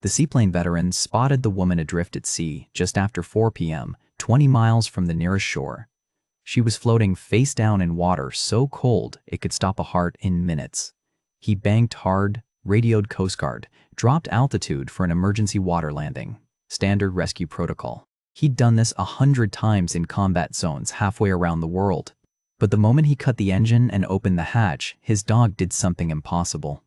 The Seaplane veteran spotted the woman adrift at sea just after 4 p.m., 20 miles from the nearest shore. She was floating face down in water so cold it could stop a heart in minutes. He banked hard, radioed Coast Guard, dropped altitude for an emergency water landing. Standard rescue protocol. He'd done this 100 times in combat zones halfway around the world. But the moment he cut the engine and opened the hatch, his dog did something impossible.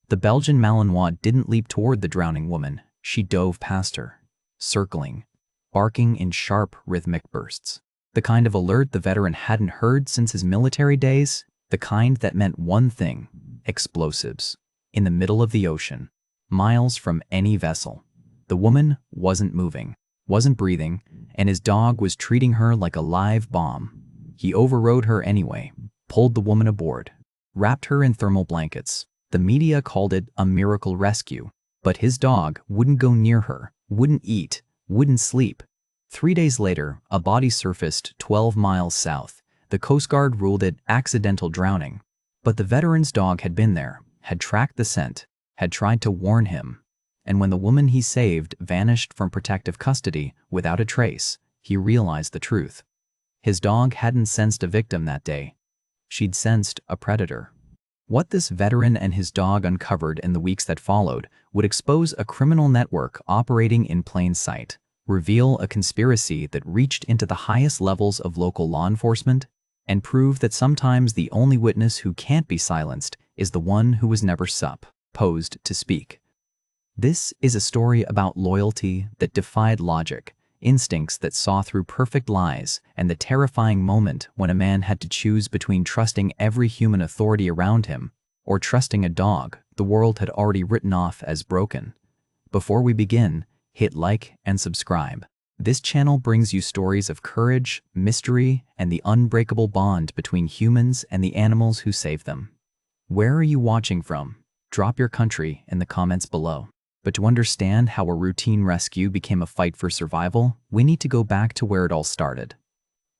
The Belgian Malinois didn't leap toward the drowning woman. She dove past her, circling, barking in sharp, rhythmic bursts. The kind of alert the veteran hadn't heard since his military days, the kind that meant one thing: explosives. In the middle of the ocean, miles from any vessel. The woman wasn't moving, wasn't breathing, and his dog was treating her like a live bomb. He overrode her anyway, pulled the woman aboard, wrapped her in thermal blankets. The media called it a miracle rescue, but his dog wouldn't go near her, wouldn't eat, wouldn't sleep. 3 days later, a body surfaced 12 miles south. The Coast Guard ruled it accidental drowning. But the veteran's dog had been there, had tracked the scent, had tried to warn him. And when the woman he saved vanished from protective custody without a trace, he realized the truth. His dog hadn't sensed a victim that day. She'd sensed a predator. What this veteran and his dog uncovered in the weeks that followed would expose a criminal network operating in plain sight, reveal a conspiracy that reached into the highest levels of local law enforcement, and prove that sometimes the only witness who can't be silenced is the one who was never supposed to speak. This is a story about loyalty that defied logic, instincts that saw through perfect lies, and the terrifying moment when a man had to choose between trusting every human authority around him or trusting a dog the world had already written off as broken. Before we begin, hit like and subscribe. This channel brings you stories of courage, mystery, and the unbreakable bond between humans and the animals who save them. Where are you watching from? Drop your country in the comments below. But to understand how a routine rescue became a fight for survival, we need to go back to where it all started.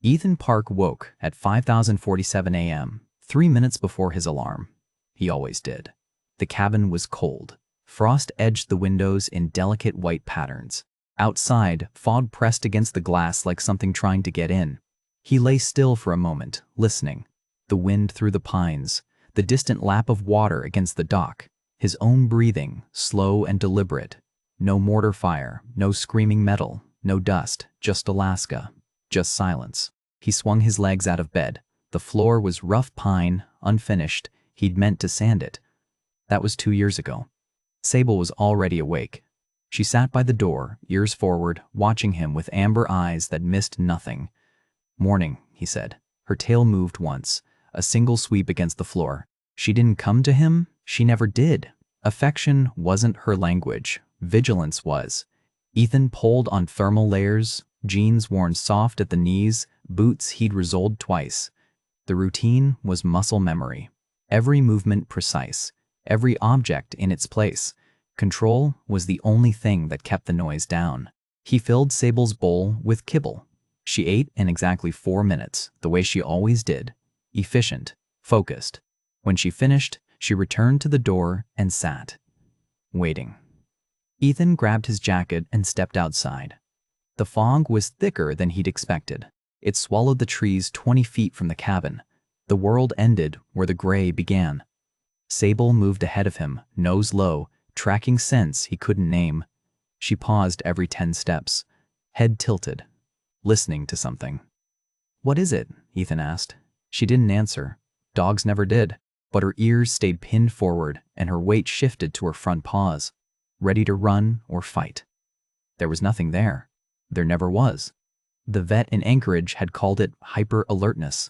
Ethan Park woke at 5:47 a.m., 3 minutes before his alarm. He always did. The cabin was cold. Frost edged the windows in delicate white patterns. Outside, fog pressed against the glass like something trying to get in. He lay still for a moment, listening. The wind through the pines, the distant lap of water against the dock, his own breathing, slow and deliberate. No mortar fire, no screaming metal, no dust, just Alaska, just silence. He swung his legs out of bed. The floor was rough pine, unfinished. He'd meant to sand it. That was 2 years ago. Sable was already awake. She sat by the door, ears forward, watching him with amber eyes that missed nothing. "Morning," he said. Her tail moved once, a single sweep against the floor. She didn't come to him. She never did. Affection wasn't her language. Vigilance was. Ethan pulled on thermal layers, jeans worn soft at the knees, boots he'd resoled twice. The routine was muscle memory. Every movement precise. Every object in its place. Control was the only thing that kept the noise down. He filled Sable's bowl with kibble. She ate in exactly 4 minutes, the way she always did. Efficient, focused. When she finished, she returned to the door and sat, waiting. Ethan grabbed his jacket and stepped outside. The fog was thicker than he'd expected. It swallowed the trees 20 feet from the cabin. The world ended where the gray began. Sable moved ahead of him, nose low, tracking scents he couldn't name. She paused every 10 steps, head tilted, listening to something. "What is it?" Ethan asked. She didn't answer. Dogs never did. But her ears stayed pinned forward and her weight shifted to her front paws, ready to run or fight. There was nothing there. There never was. The vet in Anchorage had called it hyper-alertness,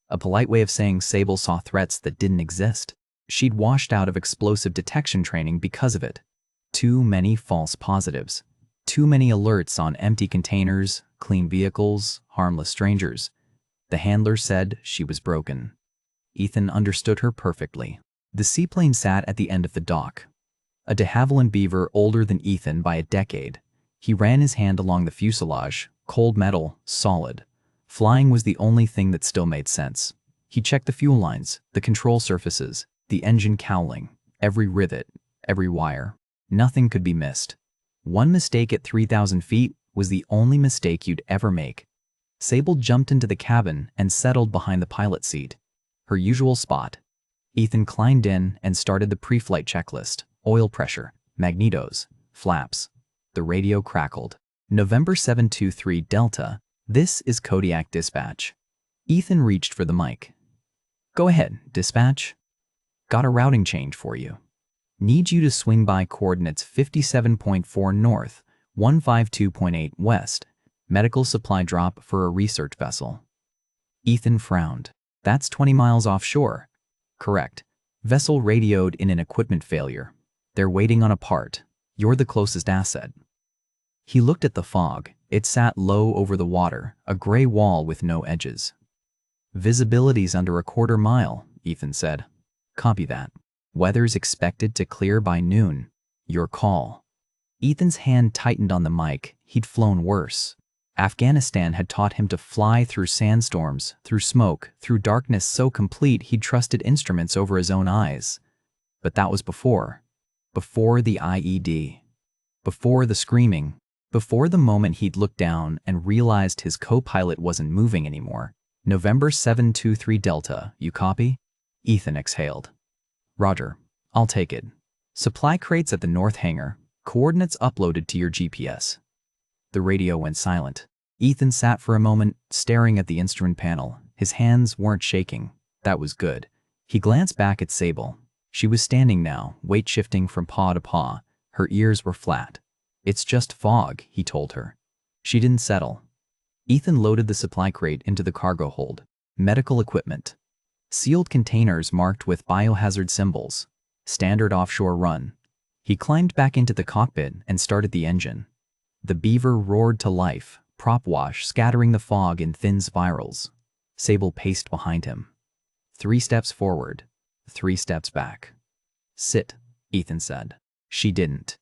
a polite way of saying Sable saw threats that didn't exist. She'd washed out of explosive detection training because of it. Too many false positives. Too many alerts on empty containers, clean vehicles, harmless strangers. The handler said she was broken. Ethan understood her perfectly. The seaplane sat at the end of the dock. A de Havilland beaver older than Ethan by a decade. He ran his hand along the fuselage, cold metal, solid. Flying was the only thing that still made sense. He checked the fuel lines, the control surfaces, the engine cowling, every rivet, every wire. Nothing could be missed. One mistake at 3,000 feet was the only mistake you'd ever make. Sable jumped into the cabin and settled behind the pilot seat. Her usual spot. Ethan climbed in and started the pre-flight checklist. Oil pressure, magnetos, flaps. The radio crackled. November 723 Delta, this is Kodiak Dispatch. Ethan reached for the mic. Go ahead, dispatch. Got a routing change for you. Need you to swing by coordinates 57.4 north, 152.8 west. Medical supply drop for a research vessel. Ethan frowned. That's 20 miles offshore. Correct. Vessel radioed in an equipment failure. They're waiting on a part. You're the closest asset. He looked at the fog. It sat low over the water, a gray wall with no edges. Visibility's under a quarter mile, Ethan said. Copy that. Weather's expected to clear by noon. Your call. Ethan's hand tightened on the mic. He'd flown worse. Afghanistan had taught him to fly through sandstorms, through smoke, through darkness so complete he'd trusted instruments over his own eyes. But that was before. Before the IED. Before the screaming. Before the moment he'd looked down and realized his co-pilot wasn't moving anymore. November 723 Delta, you copy? Ethan exhaled. Roger. I'll take it. Supply crates at the north hangar. Coordinates uploaded to your GPS. The radio went silent. Ethan sat for a moment, staring at the instrument panel. His hands weren't shaking. That was good. He glanced back at Sable. She was standing now, weight shifting from paw to paw. Her ears were flat. It's just fog, he told her. She didn't settle. Ethan loaded the supply crate into the cargo hold. Medical equipment. Sealed containers marked with biohazard symbols. Standard offshore run. He climbed back into the cockpit and started the engine. The Beaver roared to life, prop wash scattering the fog in thin spirals. Sable paced behind him. 3 steps forward, 3 steps back. Sit, Ethan said. She didn't.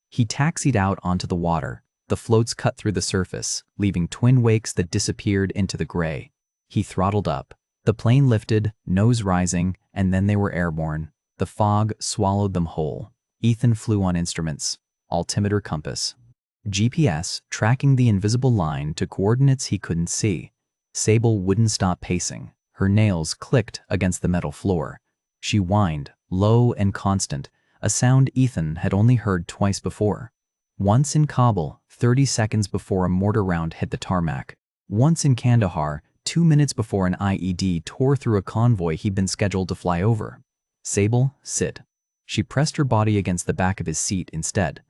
He taxied out onto the water. The floats cut through the surface, leaving twin wakes that disappeared into the gray. He throttled up. The plane lifted, nose rising, and then they were airborne. The fog swallowed them whole. Ethan flew on instruments. Altimeter compass. GPS tracking the invisible line to coordinates he couldn't see. Sable wouldn't stop pacing. Her nails clicked against the metal floor. She whined, low and constant, a sound Ethan had only heard twice before. Once in Kabul, 30 seconds before a mortar round hit the tarmac. Once in Kandahar, 2 minutes before an IED tore through a convoy he'd been scheduled to fly over. Sable, sit. She pressed her body against the back of his seat instead.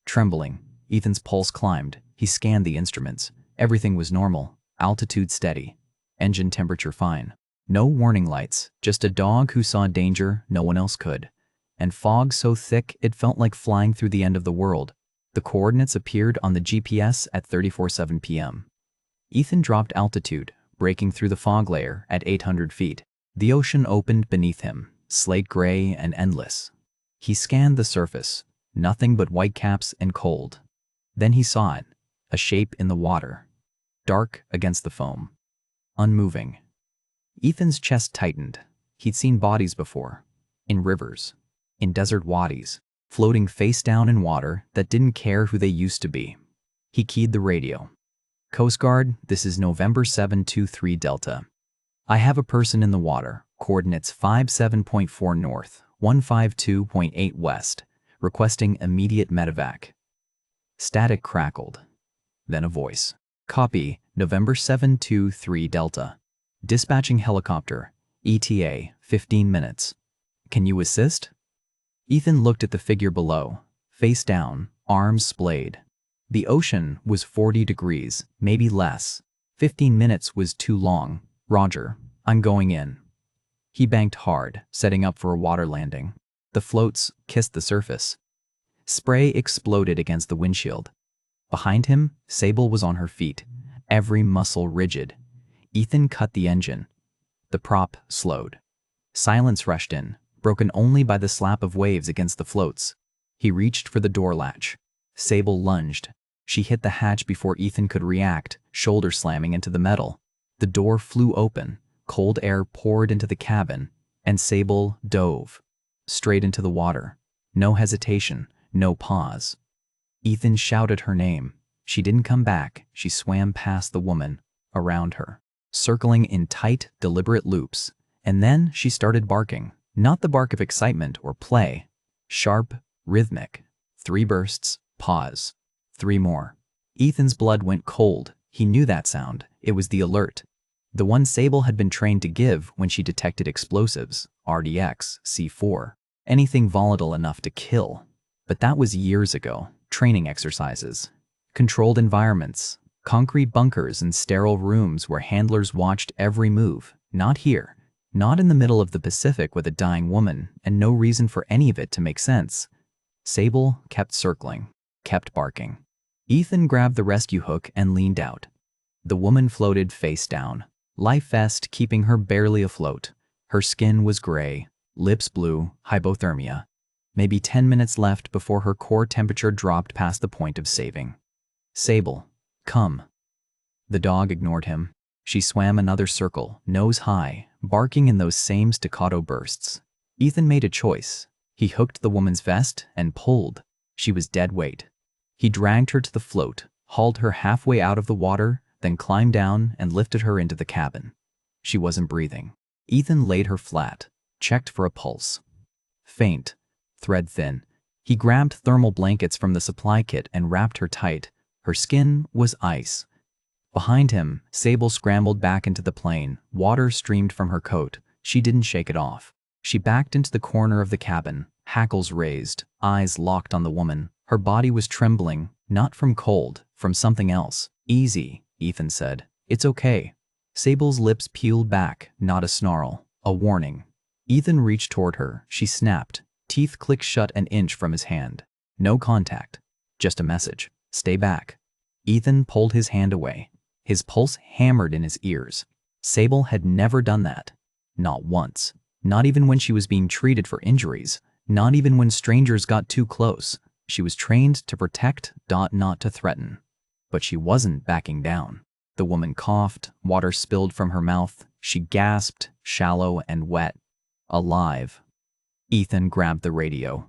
Trembling, Ethan's pulse climbed. He scanned the instruments. Everything was normal. Altitude steady. Engine temperature fine. No warning lights, just a dog who saw danger no one else could. And fog so thick it felt like flying through the end of the world. The coordinates appeared on the GPS at 3:47 p.m. Ethan dropped altitude, breaking through the fog layer at 800 feet. The ocean opened beneath him, slate gray and endless. He scanned the surface. Nothing but whitecaps and cold. Then he saw it, a shape in the water. Dark against the foam. Unmoving. Ethan's chest tightened. He'd seen bodies before. In rivers. In desert wadis. Floating face down in water that didn't care who they used to be. He keyed the radio. Coast Guard, this is November 723 Delta. I have a person in the water. Coordinates 57.4 north, 152.8 west. Requesting immediate medevac. Static crackled. Then a voice. Copy, November 723 Delta. Dispatching helicopter. ETA, 15 minutes. Can you assist? Ethan looked at the figure below. Face down, arms splayed. The ocean was 40 degrees, maybe less. 15 minutes was too long. Roger, I'm going in. He banked hard, setting up for a water landing. The floats kissed the surface. Spray exploded against the windshield. Behind him, Sable was on her feet, every muscle rigid. Ethan cut the engine. The prop slowed. Silence rushed in, broken only by the slap of waves against the floats. He reached for the door latch. Sable lunged. She hit the hatch before Ethan could react, shoulder slamming into the metal. The door flew open. Cold air poured into the cabin, and Sable dove. Straight into the water. No hesitation, no pause. Ethan shouted her name. She didn't come back. She swam past the woman, around her, circling in tight, deliberate loops. And then she started barking. Not the bark of excitement or play. Sharp, rhythmic. 3 bursts, pause. 3 more. Ethan's blood went cold. He knew that sound. It was the alert. The one Sable had been trained to give when she detected explosives, RDX, C4, anything volatile enough to kill. But that was years ago. Training exercises. Controlled environments. Concrete bunkers and sterile rooms where handlers watched every move. Not here. Not in the middle of the Pacific with a dying woman, and no reason for any of it to make sense. Sable kept circling, kept barking. Ethan grabbed the rescue hook and leaned out. The woman floated face down, life vest keeping her barely afloat. Her skin was gray, lips blue, hypothermia. Maybe 10 minutes left before her core temperature dropped past the point of saving. Sable, come. The dog ignored him. She swam another circle, nose high, barking in those same staccato bursts. Ethan made a choice. He hooked the woman's vest and pulled. She was dead weight. He dragged her to the float, hauled her halfway out of the water, then climbed down and lifted her into the cabin. She wasn't breathing. Ethan laid her flat, checked for a pulse. Faint, thread thin. He grabbed thermal blankets from the supply kit and wrapped her tight. Her skin was ice. Behind him, Sable scrambled back into the plane. Water streamed from her coat. She didn't shake it off. She backed into the corner of the cabin, hackles raised, eyes locked on the woman. Her body was trembling, not from cold, from something else. Easy, Ethan said. It's okay. Sable's lips peeled back, not a snarl, a warning. Ethan reached toward her. She snapped. Teeth clicked shut an inch from his hand. No contact. Just a message. Stay back. Ethan pulled his hand away. His pulse hammered in his ears. Sable had never done that. Not once. Not even when she was being treated for injuries. Not even when strangers got too close. She was trained to protect, not to threaten. But she wasn't backing down. The woman coughed, water spilled from her mouth. She gasped, shallow and wet. Alive. Ethan grabbed the radio.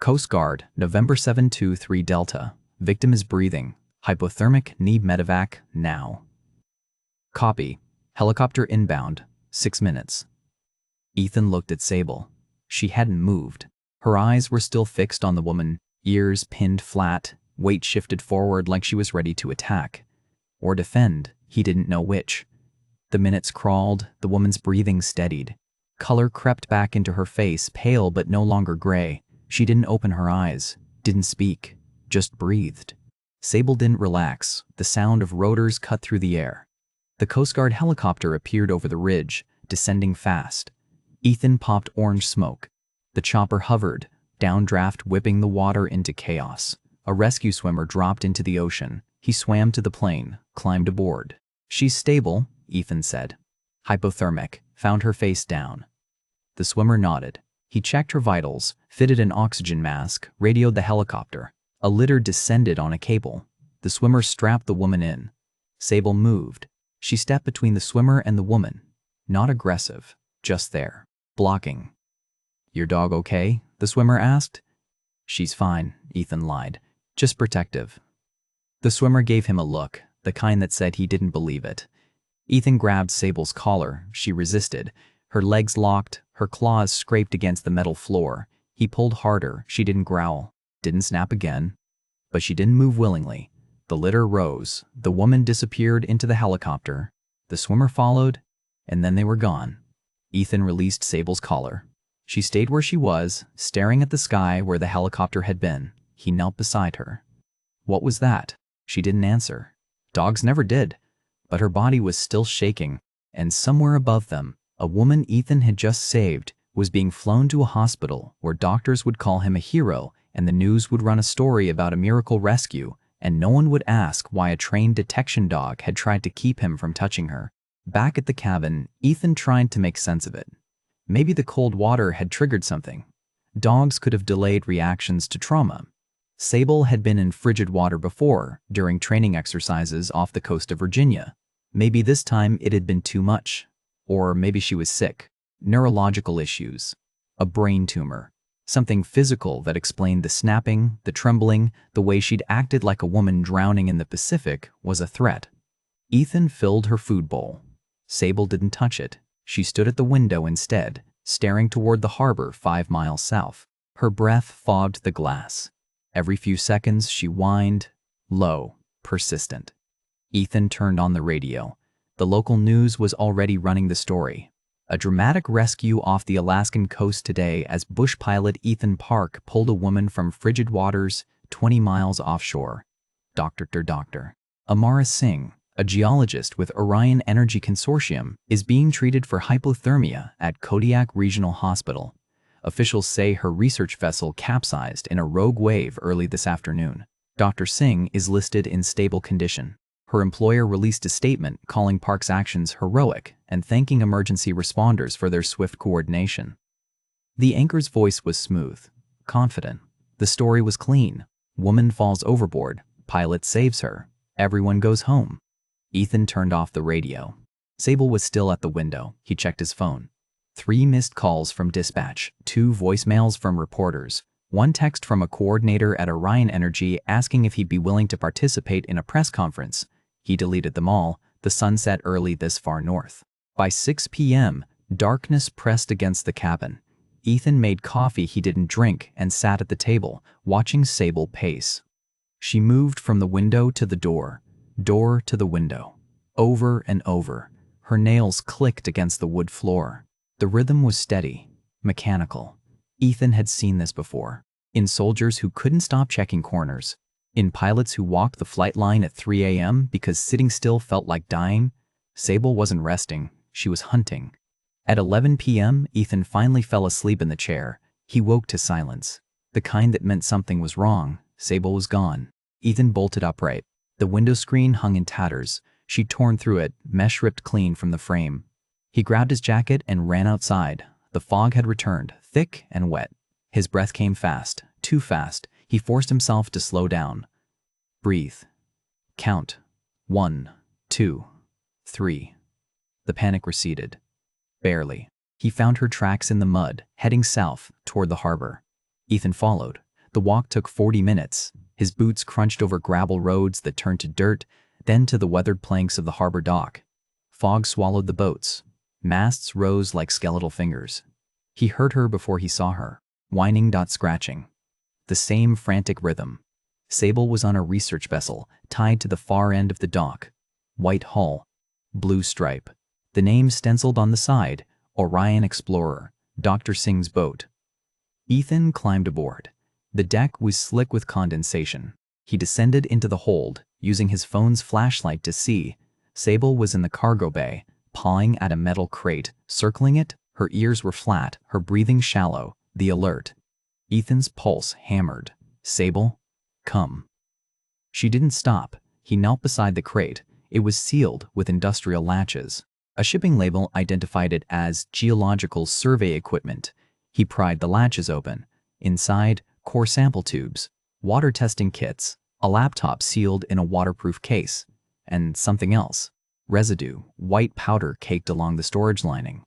Coast Guard, November 723 Delta. Victim is breathing. Hypothermic, need medevac, now. Copy. Helicopter inbound. 6 minutes. Ethan looked at Sable. She hadn't moved. Her eyes were still fixed on the woman, ears pinned flat, weight shifted forward like she was ready to attack. Or defend, he didn't know which. The minutes crawled, the woman's breathing steadied. Color crept back into her face, pale but no longer gray. She didn't open her eyes, didn't speak, just breathed. Sable didn't relax. The sound of rotors cut through the air. The Coast Guard helicopter appeared over the ridge, descending fast. Ethan popped orange smoke. The chopper hovered, downdraft whipping the water into chaos. A rescue swimmer dropped into the ocean. He swam to the plane, climbed aboard. She's stable, Ethan said. Hypothermic, found her face down. The swimmer nodded. He checked her vitals, fitted an oxygen mask, radioed the helicopter. A litter descended on a cable. The swimmer strapped the woman in. Sable moved. She stepped between the swimmer and the woman. Not aggressive, just there, blocking. Your dog okay? The swimmer asked. She's fine, Ethan lied. Just protective. The swimmer gave him a look, the kind that said he didn't believe it. Ethan grabbed Sable's collar. She resisted. Her legs locked, her claws scraped against the metal floor. He pulled harder. She didn't growl, didn't snap again. But she didn't move willingly. The litter rose. The woman disappeared into the helicopter. The swimmer followed, and then they were gone. Ethan released Sable's collar. She stayed where she was, staring at the sky where the helicopter had been. He knelt beside her. What was that? She didn't answer. Dogs never did. But her body was still shaking, and somewhere above them, a woman Ethan had just saved was being flown to a hospital where doctors would call him a hero and the news would run a story about a miracle rescue, and no one would ask why a trained detection dog had tried to keep him from touching her. Back at the cabin, Ethan tried to make sense of it. Maybe the cold water had triggered something. Dogs could have delayed reactions to trauma. Sable had been in frigid water before, during training exercises off the coast of Virginia. Maybe this time it had been too much. Or maybe she was sick. Neurological issues. A brain tumor. Something physical that explained the snapping, the trembling, the way she'd acted like a woman drowning in the Pacific was a threat. Ethan filled her food bowl. Sable didn't touch it. She stood at the window instead, staring toward the harbor 5 miles south. Her breath fogged the glass. Every few seconds she whined, low, persistent. Ethan turned on the radio. The local news was already running the story. A dramatic rescue off the Alaskan coast today as bush pilot Ethan Park pulled a woman from frigid waters 20 miles offshore. Dr. Amara Singh, a geologist with Orion Energy Consortium, is being treated for hypothermia at Kodiak Regional Hospital. Officials say her research vessel capsized in a rogue wave early this afternoon. Dr. Singh is listed in stable condition. Her employer released a statement calling Park's actions heroic and thanking emergency responders for their swift coordination. The anchor's voice was smooth, confident. The story was clean. Woman falls overboard. Pilot saves her. Everyone goes home. Ethan turned off the radio. Sable was still at the window. He checked his phone. 3 missed calls from dispatch, 2 voicemails from reporters, 1 text from a coordinator at Orion Energy asking if he'd be willing to participate in a press conference. He deleted them all. The sun set early this far north. By 6 p.m., darkness pressed against the cabin. Ethan made coffee he didn't drink and sat at the table, watching Sable pace. She moved from the window to the door to the window, over and over. Her nails clicked against the wood floor. The rhythm was steady, mechanical. Ethan had seen this before. In soldiers who couldn't stop checking corners. In pilots who walked the flight line at 3 a.m. because sitting still felt like dying. Sable wasn't resting, she was hunting. At 11 p.m., Ethan finally fell asleep in the chair. He woke to silence. The kind that meant something was wrong. Sable was gone. Ethan bolted upright. The window screen hung in tatters. She'd torn through it, mesh ripped clean from the frame. He grabbed his jacket and ran outside. The fog had returned, thick and wet. His breath came fast, too fast. He forced himself to slow down. Breathe. Count. 1, 2, 3. The panic receded. Barely. He found her tracks in the mud, heading south, toward the harbor. Ethan followed. The walk took 40 minutes. His boots crunched over gravel roads that turned to dirt, then to the weathered planks of the harbor dock. Fog swallowed the boats. Masts rose like skeletal fingers. He heard her before he saw her, whining, scratching. The same frantic rhythm. Sable was on a research vessel, tied to the far end of the dock. White hull, blue stripe. The name stenciled on the side, Orion Explorer, Dr. Singh's boat. Ethan climbed aboard. The deck was slick with condensation. He descended into the hold, using his phone's flashlight to see. Sable was in the cargo bay, pawing at a metal crate, circling it. Her ears were flat, her breathing shallow, the alert. Ethan's pulse hammered. Sable, come. She didn't stop. He knelt beside the crate. It was sealed with industrial latches. A shipping label identified it as geological survey equipment. He pried the latches open. Inside, core sample tubes, water testing kits, a laptop sealed in a waterproof case, and something else. Residue, white powder caked along the storage lining.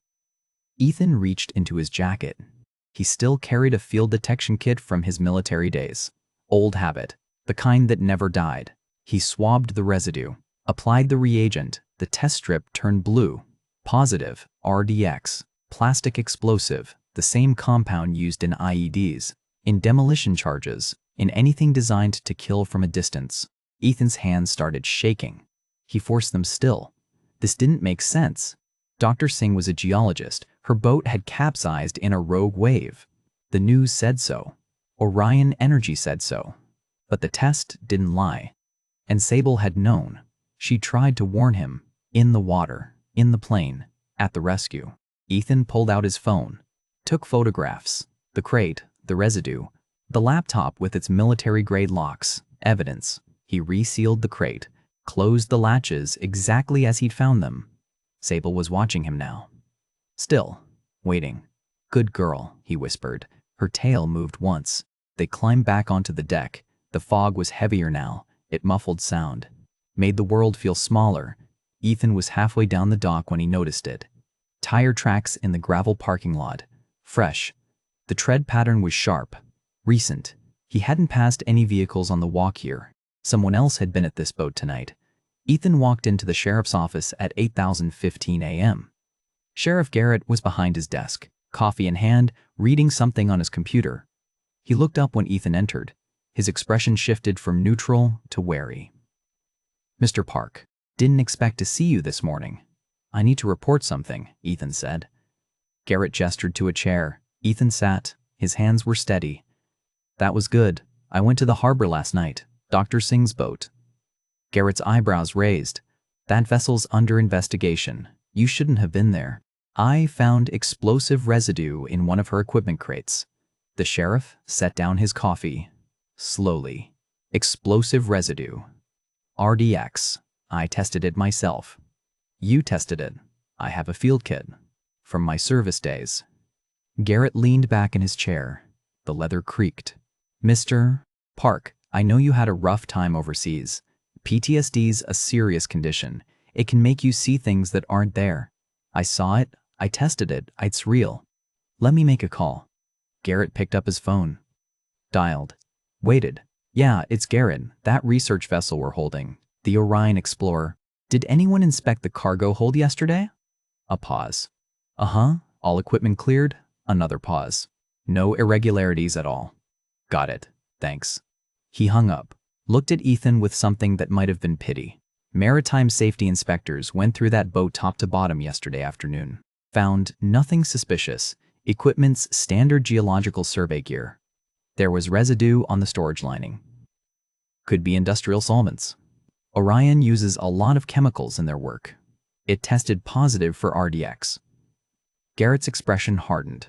Ethan reached into his jacket. He still carried a field detection kit from his military days. Old habit, the kind that never died. He swabbed the residue, applied the reagent. The test strip turned blue. Positive, RDX, plastic explosive, the same compound used in IEDs, in demolition charges, in anything designed to kill from a distance. Ethan's hands started shaking. He forced them still. This didn't make sense. Dr. Singh was a geologist. Her boat had capsized in a rogue wave. The news said so. Orion Energy said so. But the test didn't lie. And Sable had known. She tried to warn him. In the water, in the plane, at the rescue. Ethan pulled out his phone. Took photographs. The crate, the residue, the laptop with its military-grade locks, evidence. He resealed the crate, closed the latches exactly as he'd found them. Sable was watching him now. Still, waiting. Good girl, he whispered. Her tail moved once. They climbed back onto the deck. The fog was heavier now. It muffled sound. Made the world feel smaller. Ethan was halfway down the dock when he noticed it. Tire tracks in the gravel parking lot. Fresh. The tread pattern was sharp, recent. He hadn't passed any vehicles on the walk here. Someone else had been at this boat tonight. Ethan walked into the sheriff's office at 8:15 a.m. Sheriff Garrett was behind his desk, coffee in hand, reading something on his computer. He looked up when Ethan entered. His expression shifted from neutral to wary. "Mr. Park, didn't expect to see you this morning. I need to report something," Ethan said. Garrett gestured to a chair. Ethan sat. His hands were steady. "That was good. I went to the harbor last night. Dr. Singh's boat." Garrett's eyebrows raised. "That vessel's under investigation. You shouldn't have been there. I found explosive residue in one of her equipment crates." The sheriff set down his coffee. Slowly. "Explosive residue. RDX. I tested it myself." "You tested it. I have a field kit. From my service days." Garrett leaned back in his chair. The leather creaked. "Mr. Park, I know you had a rough time overseas. PTSD's a serious condition. It can make you see things that aren't there. I saw it. I tested it. It's real. Let me make a call." Garrett picked up his phone. Dialed. Waited. "Yeah, it's Garrett. That research vessel we're holding. The Orion Explorer. Did anyone inspect the cargo hold yesterday?" A pause. "Uh-huh. All equipment cleared." Another pause. "No irregularities at all." "Got it. Thanks." He hung up. Looked at Ethan with something that might have been pity. Maritime safety inspectors went through that boat top to bottom yesterday afternoon. Found nothing suspicious. Equipment's standard geological survey gear. There was residue on the storage lining. Could be industrial solvents. Orion uses a lot of chemicals in their work. It tested positive for RDX. Garrett's expression hardened.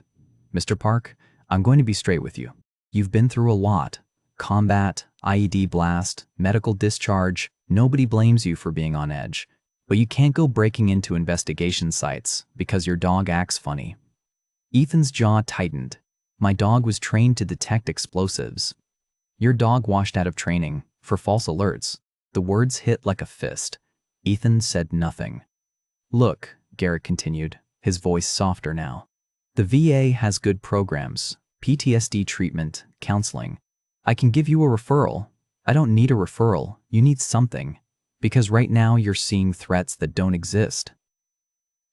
"Mr. Park, I'm going to be straight with you. You've been through a lot. Combat, IED blast, medical discharge. Nobody blames you for being on edge. But you can't go breaking into investigation sites because your dog acts funny." Ethan's jaw tightened. "My dog was trained to detect explosives." "Your dog washed out of training for false alerts." The words hit like a fist. Ethan said nothing. "Look," Garrett continued, his voice softer now. "The VA has good programs, PTSD treatment, counseling. I can give you a referral." "I don't need a referral. You need something. Because right now you're seeing threats that don't exist."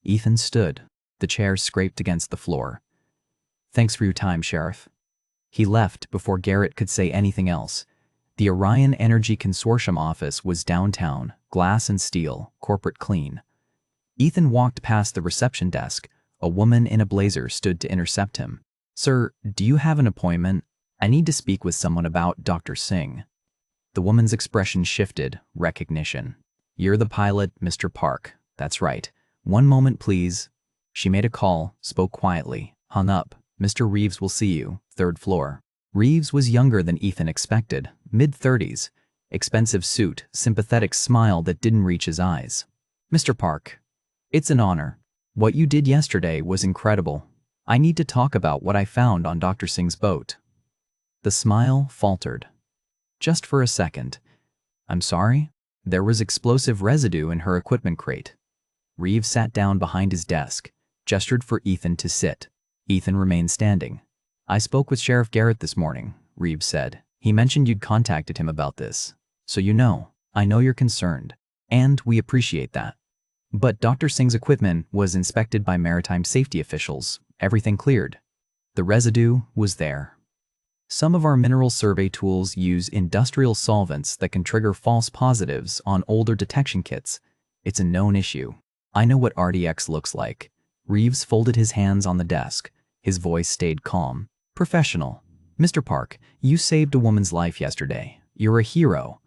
Ethan stood. The chair scraped against the floor. "Thanks for your time, Sheriff." He left before Garrett could say anything else. The Orion Energy Consortium office was downtown, glass and steel, corporate clean. Ethan walked past the reception desk. A woman in a blazer stood to intercept him. "Sir, do you have an appointment? I need to speak with someone about Dr. Singh." The woman's expression shifted, recognition. "You're the pilot, Mr. Park. That's right. One moment, please." She made a call, spoke quietly, hung up. "Mr. Reeves will see you, 3rd floor." Reeves was younger than Ethan expected, mid-30s. Expensive suit, sympathetic smile that didn't reach his eyes. "Mr. Park, it's an honor. What you did yesterday was incredible. I need to talk about what I found on Dr. Singh's boat." The smile faltered. "Just for a second. I'm sorry?" "There was explosive residue in her equipment crate." Reeves sat down behind his desk, gestured for Ethan to sit. Ethan remained standing. "I spoke with Sheriff Garrett this morning," Reeves said. "He mentioned you'd contacted him about this. So you know, I know you're concerned. And we appreciate that. But Dr. Singh's equipment was inspected by maritime safety officials. Everything cleared. The residue was there. Some of our mineral survey tools use industrial solvents that can trigger false positives on older detection kits. It's a known issue. I know what RDX looks like." Reeves folded his hands on the desk. His voice stayed calm. "Professional. Mr. Park, you saved a woman's life yesterday. You're a hero.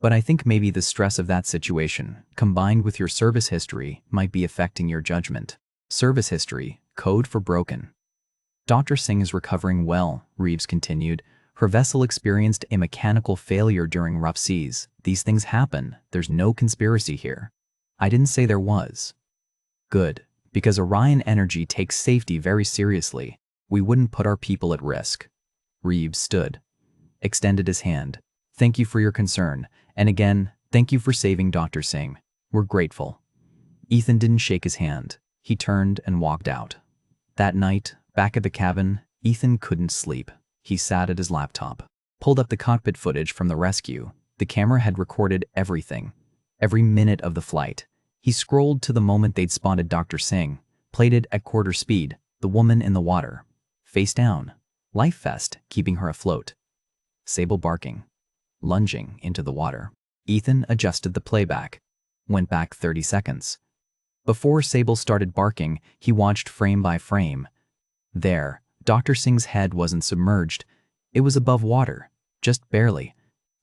But I think maybe the stress of that situation, combined with your service history, might be affecting your judgment." Service history, code for broken. "Dr. Singh is recovering well," Reeves continued. "Her vessel experienced a mechanical failure during rough seas. These things happen. There's no conspiracy here." "I didn't say there was." "Good. Because Orion Energy takes safety very seriously. We wouldn't put our people at risk." Reeves stood, extended his hand. "Thank you for your concern. And again, thank you for saving Dr. Singh. We're grateful." Ethan didn't shake his hand. He turned and walked out. That night, back at the cabin, Ethan couldn't sleep. He sat at his laptop, pulled up the cockpit footage from the rescue. The camera had recorded everything, every minute of the flight. He scrolled to the moment they'd spotted Dr. Singh, plated at quarter speed, the woman in the water, face down, life vest keeping her afloat. Sable barking, lunging into the water. Ethan adjusted the playback, went back 30 seconds. Before Sable started barking, he watched frame by frame. There, Dr. Singh's head wasn't submerged. It was above water, just barely,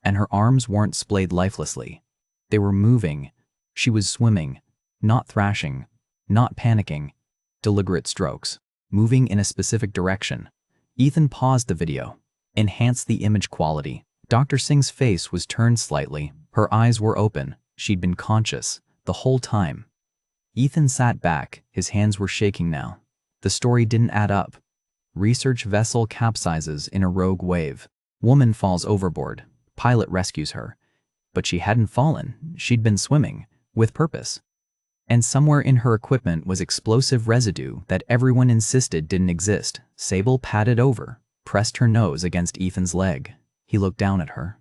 and her arms weren't splayed lifelessly. They were moving. She was swimming, not thrashing, not panicking. Deliberate strokes, moving in a specific direction. Ethan paused the video, enhanced the image quality. Dr. Singh's face was turned slightly. Her eyes were open. She'd been conscious the whole time. Ethan sat back. His hands were shaking now. The story didn't add up. Research vessel capsizes in a rogue wave. Woman falls overboard. Pilot rescues her. But she hadn't fallen. She'd been swimming, with purpose. And somewhere in her equipment was explosive residue that everyone insisted didn't exist. Sable padded over, pressed her nose against Ethan's leg. He looked down at her.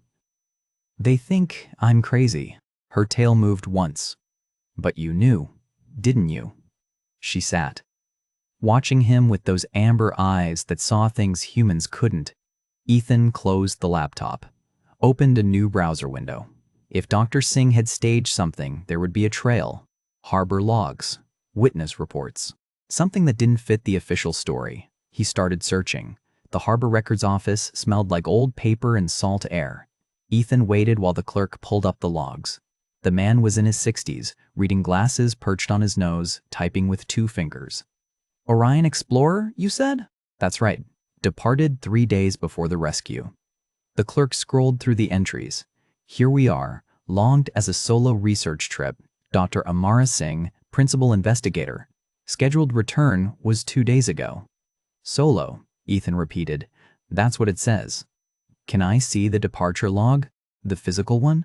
They think I'm crazy. Her tail moved once. But you knew, didn't you? She sat, watching him with those amber eyes that saw things humans couldn't. Ethan closed the laptop, opened a new browser window. If Dr. Singh had staged something, there would be a trail. Harbor logs, witness reports, something that didn't fit the official story. He started searching. The harbor records office smelled like old paper and salt air. Ethan waited while the clerk pulled up the logs. The man was in his 60s, reading glasses perched on his nose, typing with 2 fingers. Orion Explorer, you said? That's right. Departed 3 days before the rescue. The clerk scrolled through the entries. Here we are, logged as a solo research trip. Dr. Amara Singh, principal investigator. Scheduled return was 2 days ago. Solo, Ethan repeated. That's what it says. Can I see the departure log? The physical one?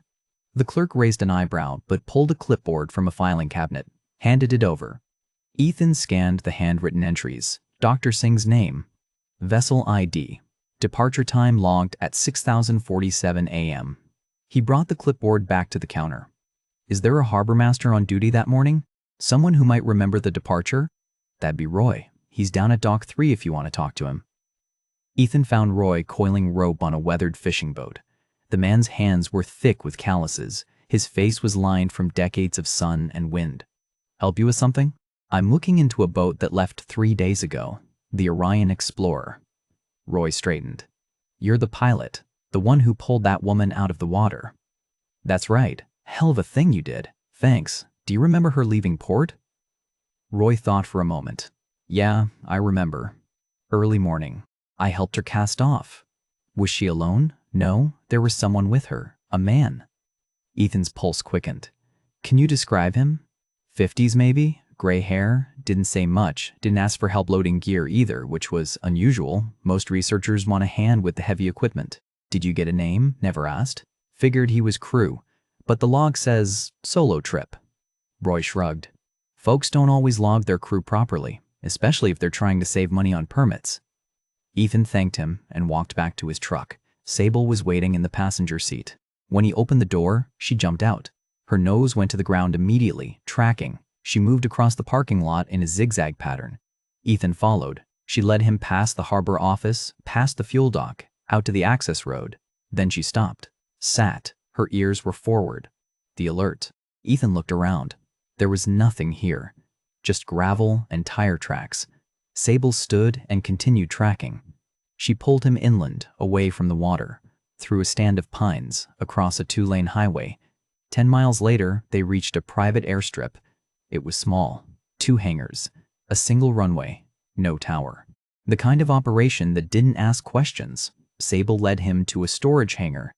The clerk raised an eyebrow but pulled a clipboard from a filing cabinet, handed it over. Ethan scanned the handwritten entries. Dr. Singh's name. Vessel ID. Departure time logged at 6:47 a.m. He brought the clipboard back to the counter. Is there a harbor master on duty that morning? Someone who might remember the departure? That'd be Roy. He's down at Dock 3 if you want to talk to him. Ethan found Roy coiling rope on a weathered fishing boat. The man's hands were thick with calluses. His face was lined from decades of sun and wind. Help you with something? I'm looking into a boat that left 3 days ago. The Orion Explorer. Roy straightened. You're the pilot, the one who pulled that woman out of the water. That's right. Hell of a thing you did. Thanks. Do you remember her leaving port? Roy thought for a moment. Yeah, I remember. Early morning. I helped her cast off. Was she alone? No, there was someone with her. A man. Ethan's pulse quickened. Can you describe him? 50s maybe? Gray hair? Didn't say much. Didn't ask for help loading gear either, which was unusual. Most researchers want a hand with the heavy equipment. Did you get a name? Never asked. Figured he was crew. But the log says solo trip. Roy shrugged. Folks don't always log their crew properly, especially if they're trying to save money on permits. Ethan thanked him and walked back to his truck. Sable was waiting in the passenger seat. When he opened the door, she jumped out. Her nose went to the ground immediately, tracking. She moved across the parking lot in a zigzag pattern. Ethan followed. She led him past the harbor office, past the fuel dock, out to the access road. Then she stopped, sat. Her ears were forward. The alert. Ethan looked around. There was nothing here, just gravel and tire tracks. Sable stood and continued tracking. She pulled him inland, away from the water, through a stand of pines, across a 2-lane highway. 10 miles later, they reached a private airstrip. It was small, 2 hangars, a single runway, no tower. The kind of operation that didn't ask questions. Sable led him to a storage hangar.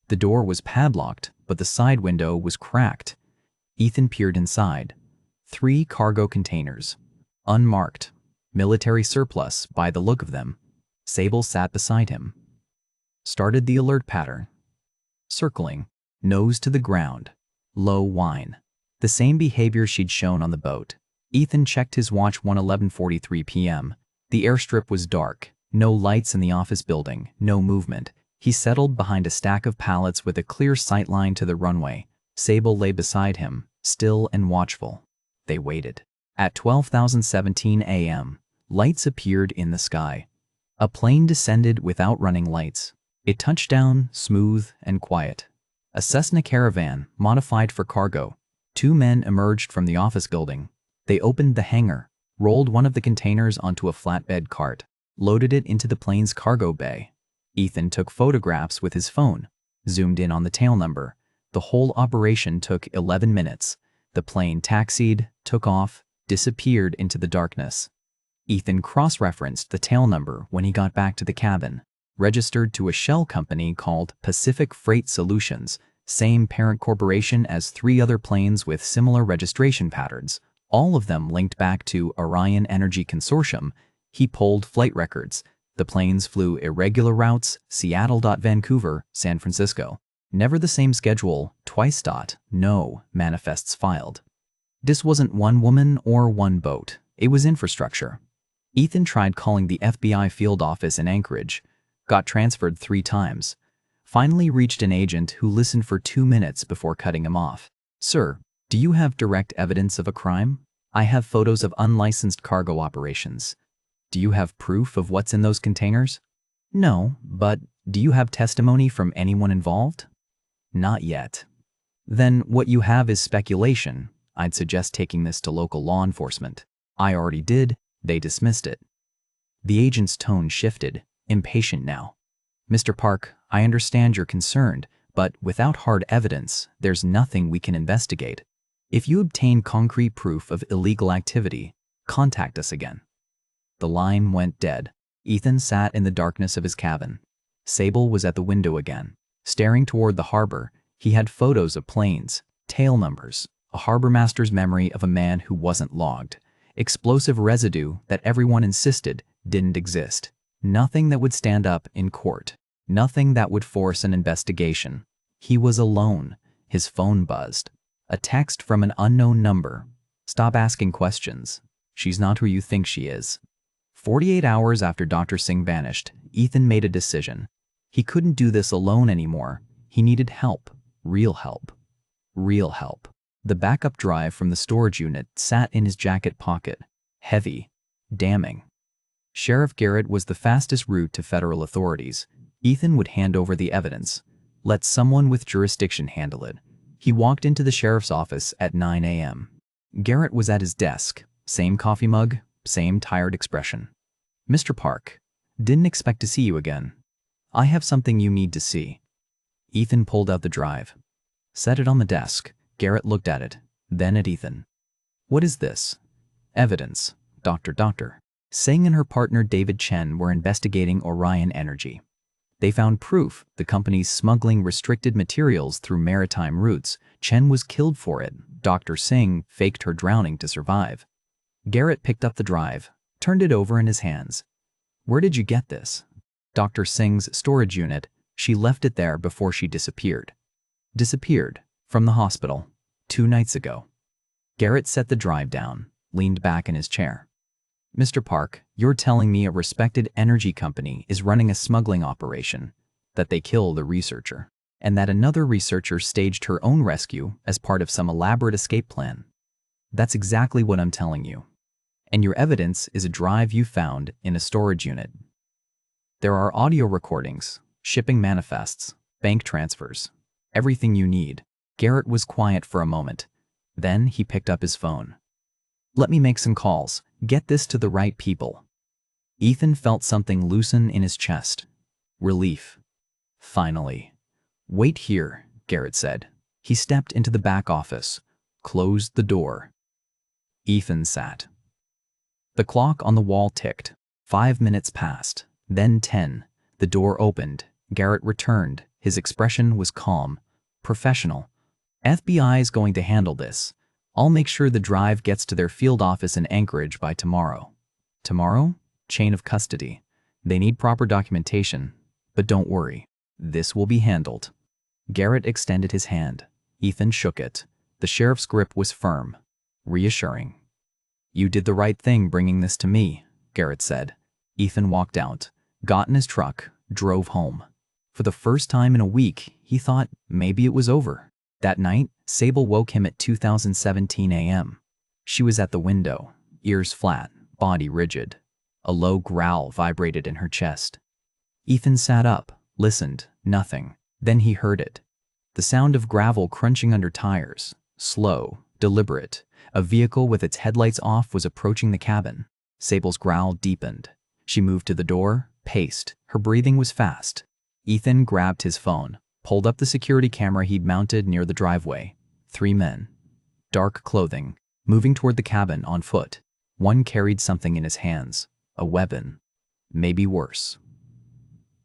The door was padlocked, but the side window was cracked. Ethan peered inside. 3 cargo containers, unmarked, military surplus by the look of them. Sable sat beside him. Started the alert pattern. Circling, nose to the ground, low whine. The same behavior she'd shown on the boat. Ethan checked his watch 1:11:43 p.m. The airstrip was dark. No lights in the office building, no movement. He settled behind a stack of pallets with a clear sight line to the runway. Sable lay beside him, still and watchful. They waited. At 12:17 a.m., lights appeared in the sky. A plane descended without running lights. It touched down, smooth and quiet. A Cessna Caravan, modified for cargo. 2 men emerged from the office building. They opened the hangar, rolled one of the containers onto a flatbed cart, loaded it into the plane's cargo bay. Ethan took photographs with his phone, zoomed in on the tail number. The whole operation took 11 minutes. The plane taxied, took off, disappeared into the darkness. Ethan cross-referenced the tail number when he got back to the cabin. Registered to a shell company called Pacific Freight Solutions, same parent corporation as 3 other planes with similar registration patterns, all of them linked back to Orion Energy Consortium. He pulled flight records. The planes flew irregular routes, Seattle-Vancouver, San Francisco. Never the same schedule, twice. No manifests filed. This wasn't one woman or one boat. It was infrastructure. Ethan tried calling the FBI field office in Anchorage, got transferred 3 times, finally reached an agent who listened for 2 minutes before cutting him off. "Sir, do you have direct evidence of a crime? I have photos of unlicensed cargo operations. Do you have proof of what's in those containers?" "No, but do you have testimony from anyone involved?" "Not yet." "Then what you have is speculation. I'd suggest taking this to local law enforcement." "I already did. They dismissed it." The agent's tone shifted, impatient now. "Mr. Park, I understand you're concerned, but without hard evidence, there's nothing we can investigate. If you obtain concrete proof of illegal activity, contact us again." The line went dead. Ethan sat in the darkness of his cabin. Sable was at the window again, staring toward the harbor. He had photos of planes, tail numbers, a harbormaster's memory of a man who wasn't logged, explosive residue that everyone insisted didn't exist. Nothing that would stand up in court. Nothing that would force an investigation. He was alone. His phone buzzed. A text from an unknown number. "Stop asking questions. She's not who you think she is." 48 hours after Dr. Singh vanished, Ethan made a decision. He couldn't do this alone anymore. He needed help. Real help. Real help. The backup drive from the storage unit sat in his jacket pocket. Heavy. Damning. Sheriff Garrett was the fastest route to federal authorities. Ethan would hand over the evidence. Let someone with jurisdiction handle it. He walked into the sheriff's office at 9 a.m. Garrett was at his desk. Same coffee mug, same tired expression. "Mr. Park, didn't expect to see you again. I have something you need to see." Ethan pulled out the drive. Set it on the desk. Garrett looked at it, then at Ethan. "What is this?" "Evidence, Doctor. Singh and her partner David Chen were investigating Orion Energy. They found proof the company's smuggling restricted materials through maritime routes. Chen was killed for it. Dr. Singh faked her drowning to survive." Garrett picked up the drive, turned it over in his hands. "Where did you get this?" "Dr. Singh's storage unit. She left it there before she disappeared." "Disappeared? From the hospital. 2 nights ago." Garrett set the drive down, leaned back in his chair. "Mr. Park, you're telling me a respected energy company is running a smuggling operation, that they killed a researcher, and that another researcher staged her own rescue as part of some elaborate escape plan?" "That's exactly what I'm telling you. And your evidence is a drive you found in a storage unit. There are audio recordings, shipping manifests, bank transfers, everything you need." Garrett was quiet for a moment. Then he picked up his phone. "Let me make some calls. Get this to the right people." Ethan felt something loosen in his chest. Relief. Finally. "Wait here," Garrett said. He stepped into the back office, closed the door. Ethan sat. The clock on the wall ticked. 5 minutes passed, then 10. The door opened. Garrett returned. His expression was calm, professional. "FBI's going to handle this. I'll make sure the drive gets to their field office in Anchorage by tomorrow." "Tomorrow? Chain of custody. They need proper documentation. But don't worry. This will be handled." Garrett extended his hand. Ethan shook it. The sheriff's grip was firm, reassuring. "You did the right thing bringing this to me," Garrett said. Ethan walked out. got in his truck, drove home. For the first time in a week, he thought maybe it was over. That night, Sable woke him at 2017 a.m. She was at the window, ears flat, body rigid. A low growl vibrated in her chest. Ethan sat up, listened, nothing. Then he heard it. The sound of gravel crunching under tires, slow, deliberate. A vehicle with its headlights off was approaching the cabin. Sable's growl deepened. She moved to the door, paced. Her breathing was fast. Ethan grabbed his phone, pulled up the security camera he'd mounted near the driveway. 3 men. Dark clothing, moving toward the cabin on foot. One carried something in his hands. A weapon. Maybe worse.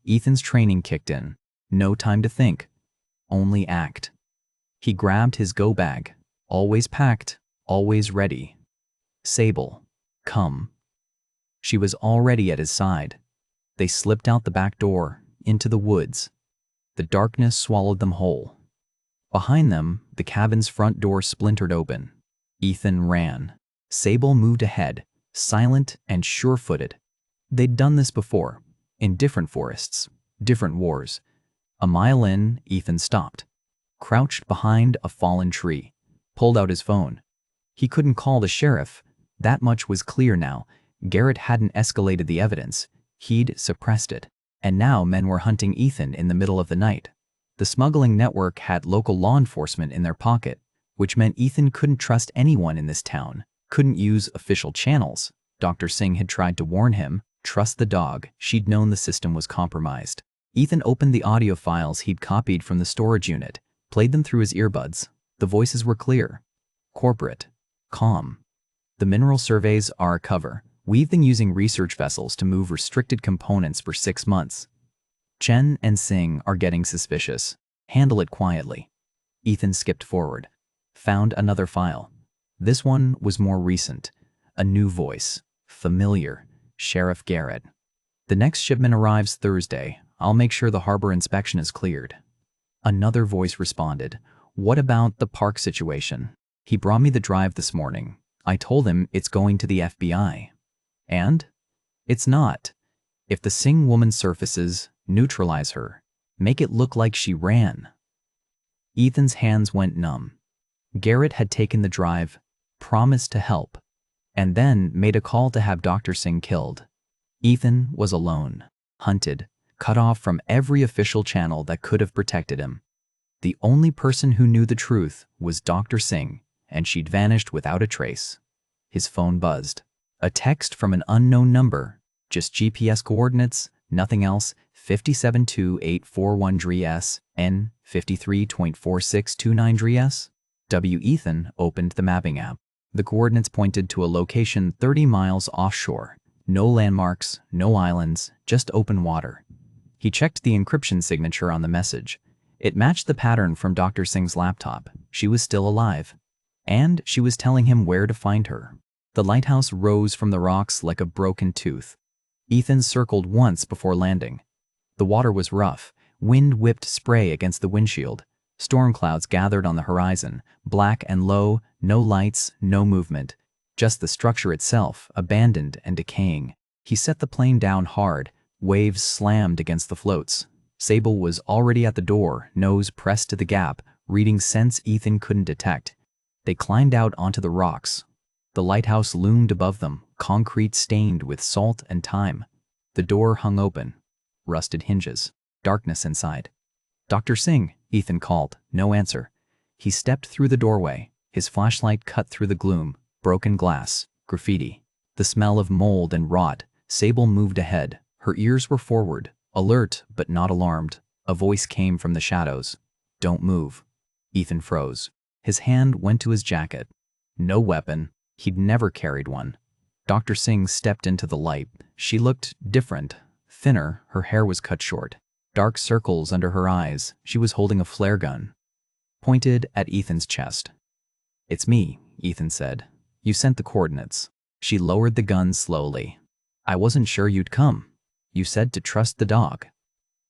Ethan's training kicked in. No time to think. Only act. He grabbed his go bag. Always packed, always ready. Sable, come. She was already at his side. They slipped out the back door, into the woods. The darkness swallowed them whole. Behind them, the cabin's front door splintered open. Ethan ran. Sable moved ahead, silent and sure-footed. They'd done this before, in different forests, different wars. A mile in, Ethan stopped, crouched behind a fallen tree, pulled out his phone. He couldn't call the sheriff. That much was clear now. Garrett hadn't escalated the evidence. He'd suppressed it. And now men were hunting Ethan in the middle of the night. The smuggling network had local law enforcement in their pocket, which meant Ethan couldn't trust anyone in this town, couldn't use official channels. Dr. Singh had tried to warn him, trust the dog. She'd known the system was compromised. Ethan opened the audio files he'd copied from the storage unit, played them through his earbuds. The voices were clear. Corporate. Calm. The mineral surveys are a cover. We've been using research vessels to move restricted components for 6 months. Chen and Singh are getting suspicious. Handle it quietly. Ethan skipped forward. Found another file. This one was more recent. A new voice. Familiar. Sheriff Garrett. The next shipment arrives Thursday. I'll make sure the harbor inspection is cleared. Another voice responded. What about the park situation? He brought me the drive this morning. I told him it's going to the FBI. And? It's not. If the Singh woman surfaces, neutralize her. Make it look like she ran. Ethan's hands went numb. Garrett had taken the drive, promised to help, and then made a call to have Dr. Singh killed. Ethan was alone, hunted, cut off from every official channel that could have protected him. The only person who knew the truth was Dr. Singh, and she'd vanished without a trace. His phone buzzed. A text from an unknown number, just GPS coordinates, nothing else. 572841 Dries, N 53.4629 Dries. W. Ethan opened the mapping app. The coordinates pointed to a location 30 miles offshore. No landmarks, no islands, just open water. He checked the encryption signature on the message. It matched the pattern from Dr. Singh's laptop. She was still alive. And she was telling him where to find her. The lighthouse rose from the rocks like a broken tooth. Ethan circled once before landing. The water was rough. Wind whipped spray against the windshield. Storm clouds gathered on the horizon, black and low, no lights, no movement. Just the structure itself, abandoned and decaying. He set the plane down hard. Waves slammed against the floats. Sable was already at the door, nose pressed to the gap, reading scents Ethan couldn't detect. They climbed out onto the rocks. The lighthouse loomed above them, concrete stained with salt and time. The door hung open. Rusted hinges. Darkness inside. Dr. Singh, Ethan called. No answer. He stepped through the doorway. His flashlight cut through the gloom. Broken glass. Graffiti. The smell of mold and rot. Sable moved ahead. Her ears were forward. Alert, but not alarmed. A voice came from the shadows. Don't move. Ethan froze. His hand went to his jacket. No weapon. He'd never carried one. Dr. Singh stepped into the light. She looked different. Thinner, her hair was cut short. Dark circles under her eyes. She was holding a flare gun. Pointed at Ethan's chest. It's me, Ethan said. You sent the coordinates. She lowered the gun slowly. I wasn't sure you'd come. You said to trust the dog.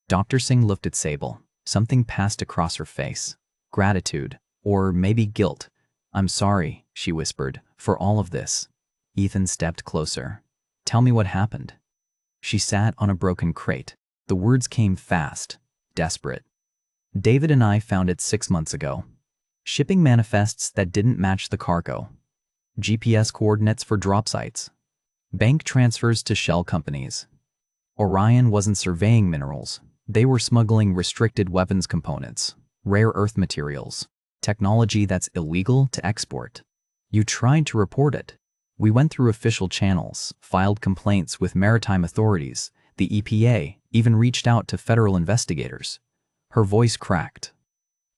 Dr. Singh looked at Sable. Something passed across her face. Gratitude. Or maybe guilt. I'm sorry, she whispered, for all of this. Ethan stepped closer. Tell me what happened. She sat on a broken crate. The words came fast, desperate. David and I found it 6 months ago. Shipping manifests that didn't match the cargo. GPS coordinates for drop sites. Bank transfers to shell companies. Orion wasn't surveying minerals. They were smuggling restricted weapons components, rare earth materials, technology that's illegal to export. You tried to report it. We went through official channels, filed complaints with maritime authorities. The EPA even reached out to federal investigators. Her voice cracked.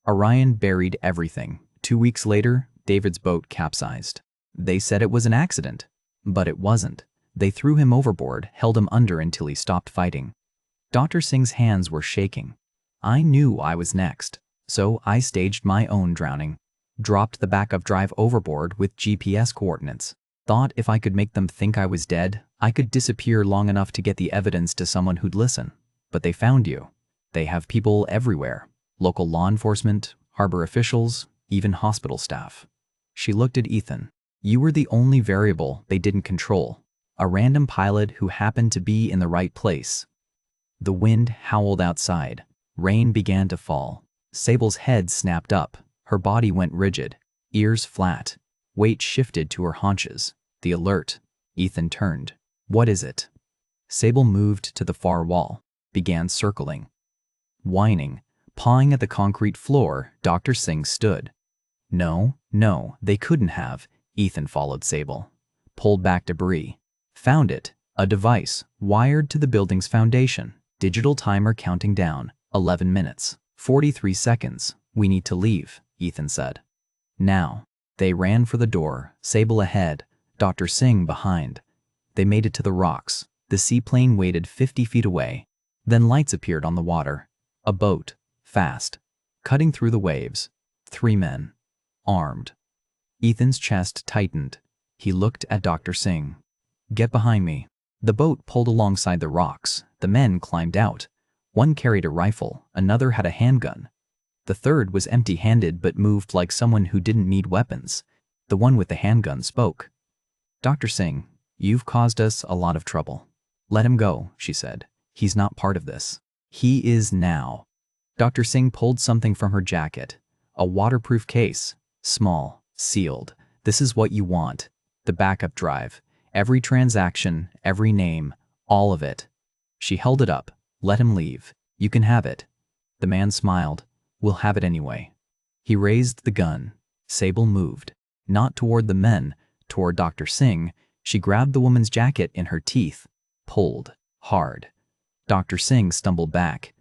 Orion buried everything. 2 weeks later, David's boat capsized. They said it was an accident, but it wasn't. They threw him overboard, held him under until he stopped fighting. Dr. Singh's hands were shaking. I knew I was next, so I staged my own drowning. Dropped the backup drive overboard with GPS coordinates. Thought if I could make them think I was dead, I could disappear long enough to get the evidence to someone who'd listen. But they found you. They have people everywhere. Local law enforcement, harbor officials, even hospital staff. She looked at Ethan. You were the only variable they didn't control. A random pilot who happened to be in the right place. The wind howled outside. Rain began to fall. Sable's head snapped up. Her body went rigid, ears flat. Weight shifted to her haunches. The alert. Ethan turned. What is it? Sable moved to the far wall, began circling. Whining, pawing at the concrete floor, Dr. Singh stood. No, they couldn't have. Ethan followed Sable. Pulled back debris. Found it. A device, wired to the building's foundation. Digital timer counting down. 11 minutes. 43 seconds. We need to leave, Ethan said. Now. They ran for the door, Sable ahead, Dr. Singh behind. They made it to the rocks. The seaplane waited 50 feet away. Then lights appeared on the water. A boat. Fast. Cutting through the waves. 3 men. Armed. Ethan's chest tightened. He looked at Dr. Singh. Get behind me. The boat pulled alongside the rocks. The men climbed out. One carried a rifle, another had a handgun. The third was empty-handed but moved like someone who didn't need weapons. The one with the handgun spoke. Dr. Singh, you've caused us a lot of trouble. Let him go, she said. He's not part of this. He is now. Dr. Singh pulled something from her jacket. A waterproof case. Small. Sealed. This is what you want. The backup drive. Every transaction, every name, all of it. She held it up. Let him leave. You can have it. The man smiled. We'll have it anyway. He raised the gun. Sable moved. Not toward the men, toward Dr. Singh. She grabbed the woman's jacket in her teeth. Pulled. Hard. Dr. Singh stumbled back.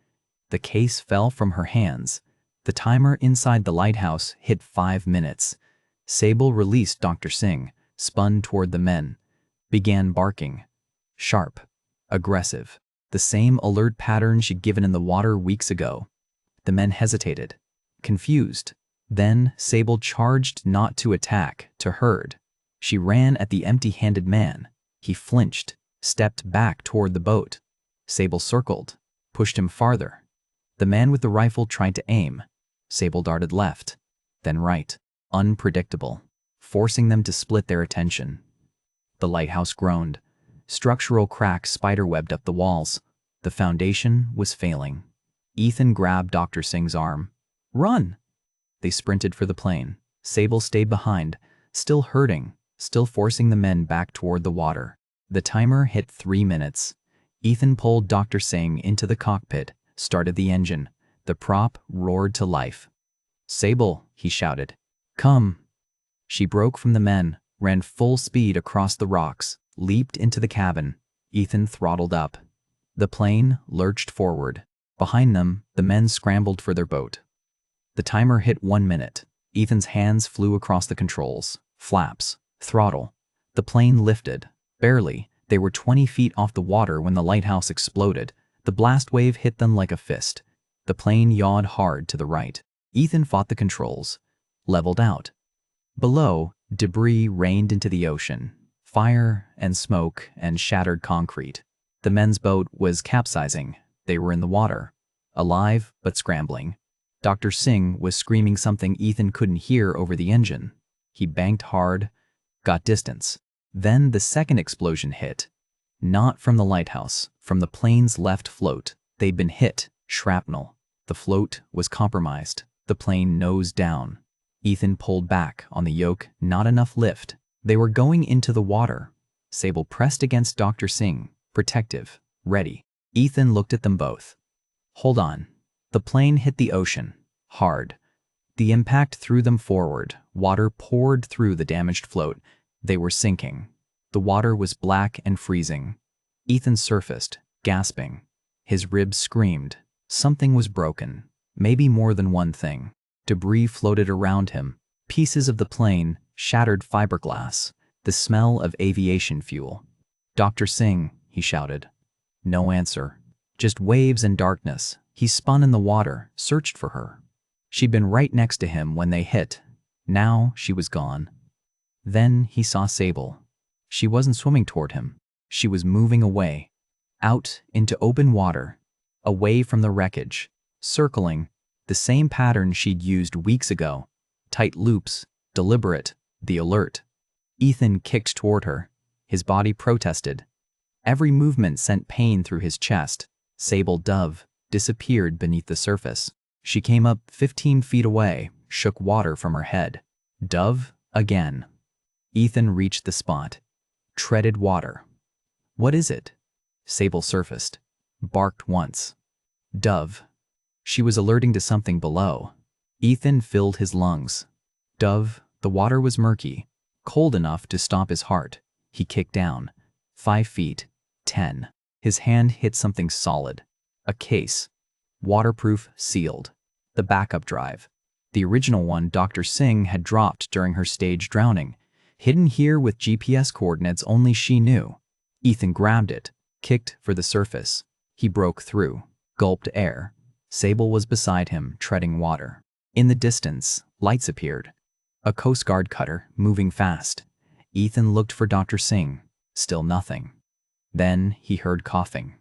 The case fell from her hands. The timer inside the lighthouse hit 5 minutes. Sable released Dr. Singh, spun toward the men. Began barking. Sharp. Aggressive. The same alert pattern she'd given in the water weeks ago. The men hesitated, confused. Then Sable charged not to attack, to herd. She ran at the empty-handed man. He flinched, stepped back toward the boat. Sable circled, pushed him farther. The man with the rifle tried to aim. Sable darted left, then right, unpredictable, forcing them to split their attention. The lighthouse groaned. Structural cracks spiderwebbed up the walls. The foundation was failing. Ethan grabbed Dr. Singh's arm. Run! They sprinted for the plane. Sable stayed behind, still hurting, still forcing the men back toward the water. The timer hit 3 minutes. Ethan pulled Dr. Singh into the cockpit, started the engine. The prop roared to life. Sable, he shouted. Come. She broke from the men, ran full speed across the rocks, leaped into the cabin. Ethan throttled up. The plane lurched forward. Behind them, the men scrambled for their boat. The timer hit 1 minute. Ethan's hands flew across the controls. Flaps. Throttle. The plane lifted. Barely. They were 20 feet off the water when the lighthouse exploded. The blast wave hit them like a fist. The plane yawed hard to the right. Ethan fought the controls. Leveled out. Below, debris rained into the ocean. Fire and smoke and shattered concrete. The men's boat was capsizing. They were in the water. Alive, but scrambling. Dr. Singh was screaming something Ethan couldn't hear over the engine. He banked hard, got distance. Then the second explosion hit. Not from the lighthouse, from the plane's left float. They'd been hit, shrapnel. The float was compromised. The plane nosed down. Ethan pulled back on the yoke, not enough lift. They were going into the water. Sable pressed against Dr. Singh, protective, ready. Ethan looked at them both. Hold on. The plane hit the ocean, hard. The impact threw them forward. Water poured through the damaged float. They were sinking. The water was black and freezing. Ethan surfaced, gasping. His ribs screamed. Something was broken. Maybe more than one thing. Debris floated around him. Pieces of the plane, shattered fiberglass, the smell of aviation fuel. Dr. Singh, he shouted. No answer. Just waves and darkness. He spun in the water, searched for her. She'd been right next to him when they hit. Now she was gone. Then he saw Sable. She wasn't swimming toward him. She was moving away. Out into open water. Away from the wreckage. Circling. The same pattern she'd used weeks ago. Tight loops. Deliberate. The alert. Ethan kicked toward her. His body protested. Every movement sent pain through his chest. Sable Dove disappeared beneath the surface. She came up 15 feet away, shook water from her head. Dove again. Ethan reached the spot. Treaded water. What is it? Sable surfaced. Barked once. Dove. She was alerting to something below. Ethan filled his lungs. Dove, the water was murky, cold enough to stop his heart. He kicked down. 5 feet. 10. His hand hit something solid. A case. Waterproof, sealed. The backup drive. The original one Dr. Singh had dropped during her stage drowning. Hidden here with GPS coordinates only she knew. Ethan grabbed it, kicked for the surface. He broke through, gulped air. Sable was beside him, treading water. In the distance, lights appeared. A Coast Guard cutter, moving fast. Ethan looked for Dr. Singh. Still nothing. Then he heard coughing.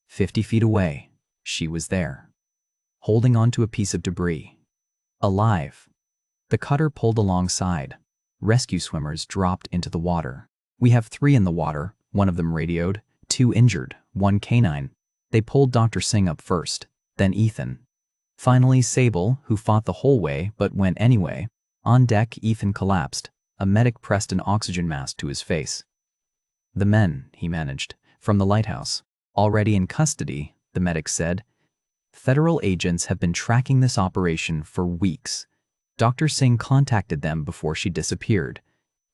50 feet away, she was there. Holding onto a piece of debris. Alive. The cutter pulled alongside. Rescue swimmers dropped into the water. We have 3 in the water, one of them radioed, 2 injured, 1 canine. They pulled Dr. Singh up first, then Ethan. Finally Sable, who fought the whole way but went anyway. On deck, Ethan collapsed. A medic pressed an oxygen mask to his face. The men, he managed, from the lighthouse. Already in custody, the medic said. Federal agents have been tracking this operation for weeks. Dr. Singh contacted them before she disappeared.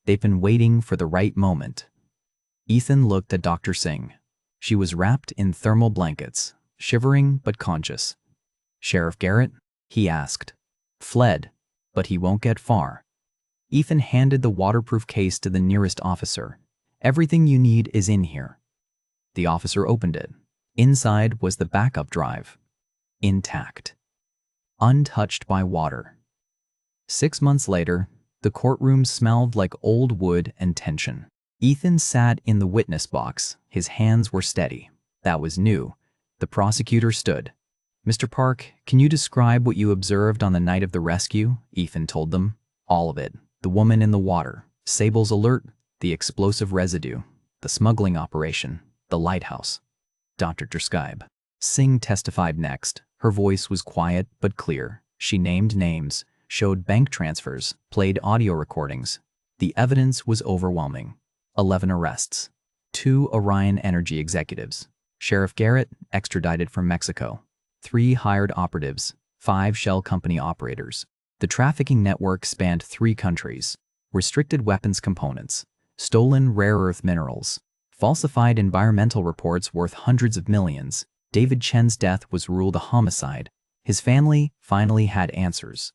They've been waiting for the right moment. Ethan looked at Dr. Singh. She was wrapped in thermal blankets, shivering but conscious. Sheriff Garrett? He asked. Fled, but he won't get far. Ethan handed the waterproof case to the nearest officer. Everything you need is in here. The officer opened it. Inside was the backup drive. Intact. Untouched by water. 6 months later, the courtroom smelled like old wood and tension. Ethan sat in the witness box. His hands were steady. That was new. The prosecutor stood. Mr. Park, can you describe what you observed on the night of the rescue? Ethan told them. All of it. The woman in the water. Sable's alert. The explosive residue. The smuggling operation. The lighthouse. Dr. Scribe. Singh testified next. Her voice was quiet but clear. She named names, showed bank transfers, played audio recordings. The evidence was overwhelming. 11 arrests. 2 Orion Energy executives. Sheriff Garrett, extradited from Mexico. 3 hired operatives. 5 shell company operators. The trafficking network spanned 3 countries. Restricted weapons components. Stolen rare earth minerals. Falsified environmental reports worth hundreds of millions. David Chen's death was ruled a homicide. His family finally had answers.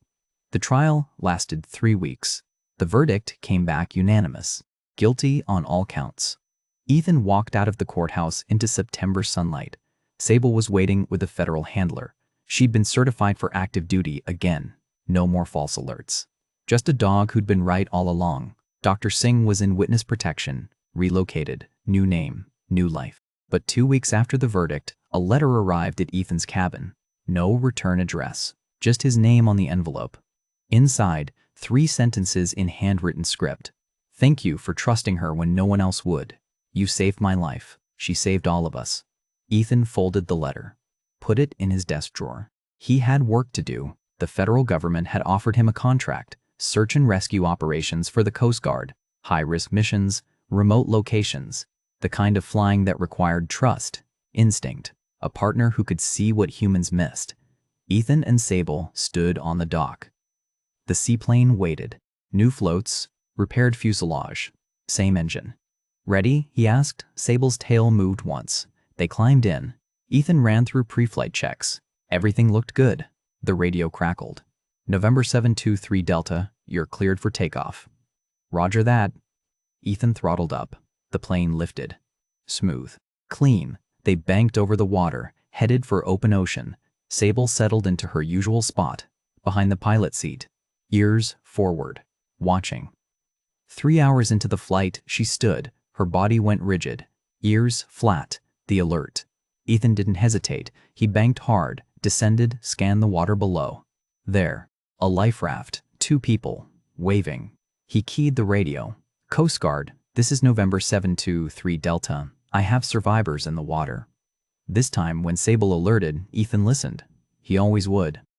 The trial lasted 3 weeks. The verdict came back unanimous. Guilty on all counts. Ethan walked out of the courthouse into September sunlight. Sable was waiting with a federal handler. She'd been certified for active duty again. No more false alerts. Just a dog who'd been right all along. Dr. Singh was in witness protection, relocated, new name, new life. But 2 weeks after the verdict, a letter arrived at Ethan's cabin. No return address, just his name on the envelope. Inside, 3 sentences in handwritten script. Thank you for trusting her when no one else would. You saved my life. She saved all of us. Ethan folded the letter, put it in his desk drawer. He had work to do. The federal government had offered him a contract, search and rescue operations for the Coast Guard, high-risk missions, remote locations, the kind of flying that required trust, instinct, a partner who could see what humans missed. Ethan and Sable stood on the dock. The seaplane waited. New floats, repaired fuselage, same engine. "Ready?" he asked. Sable's tail moved once. They climbed in. Ethan ran through pre-flight checks. Everything looked good. The radio crackled. "November 723 Delta, you're cleared for takeoff." "Roger that." Ethan throttled up. The plane lifted. Smooth. Clean. They banked over the water, headed for open ocean. Sable settled into her usual spot, behind the pilot seat, ears forward, watching. 3 hours into the flight, she stood. Her body went rigid, ears flat, the alert. Ethan didn't hesitate. He banked hard, descended, scanned the water below. There, a life raft, 2 people, waving. He keyed the radio. "Coast Guard, this is November 723 Delta. I have survivors in the water." This time, when Sable alerted, Ethan listened. He always would.